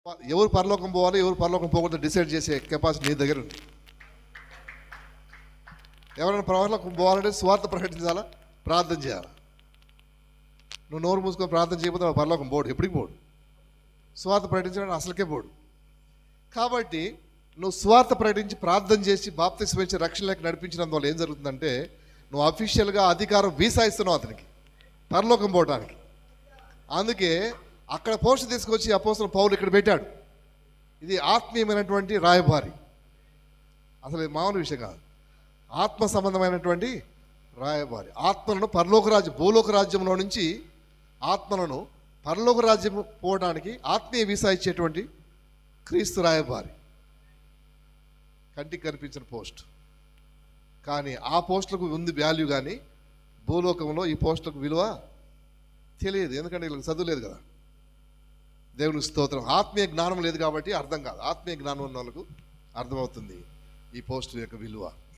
ఎవరు పరలోకం పోవాలి ఎవరు పరలోకం పోకూడదు డిసైడ్ చేసే కెపాసిటీ నీ దగ్గర ఉంది. ఎవరైనా పరలోకం పోవాలంటే స్వార్థ ప్రకటించాలా, ప్రార్థన చేయాలా. నువ్వు నోరు మూసుకొని ప్రార్థన చేయకపోతే వాడు పరలోకం పోడు, ఎప్పటికి పోడు. స్వార్థ ప్రకటించడానికి అసలుకే పోడు. కాబట్టి నువ్వు స్వార్థ ప్రకటించి ప్రార్థన చేసి బాప్తిస్మం ఇచ్చి రక్షణలోకి నడిపించినందువల్ల ఏం జరుగుతుందంటే నువ్వు అఫీషియల్గా అధికారం వీసా ఇస్తున్నావు అతనికి పరలోకం పోవడానికి. అందుకే అక్కడ పోస్ట్ తీసుకొచ్చి అపోస్తలుడు పౌలు ఇక్కడ పెట్టాడు. ఇది ఆత్మీయమైనటువంటి రాయబారి, అసలు ఇది మామూలు విషయం కాదు. ఆత్మ సంబంధమైనటువంటి రాయబారి. ఆత్మలను భూలోక రాజ్యంలో నుంచి ఆత్మలను పరలోక రాజ్యం పోవడానికి ఆత్మీయ వీసా ఇచ్చేటువంటి క్రీస్తు రాయబారి. కంటికి కనిపించిన పోస్ట్, కానీ ఆ పోస్టులకు ఉంది వాల్యూ, కానీ భూలోకంలో ఈ పోస్టులకు విలువ తెలియదు. ఎందుకంటే వీళ్ళకి చదువు లేదు కదా. దేవునికి స్తోత్రం. ఆత్మీయ జ్ఞానం లేదు కాబట్టి అర్థం కాదు. ఆత్మీయ జ్ఞానం ఉన్న వాళ్ళకు అర్థమవుతుంది ఈ పోస్టు యొక్క విలువ.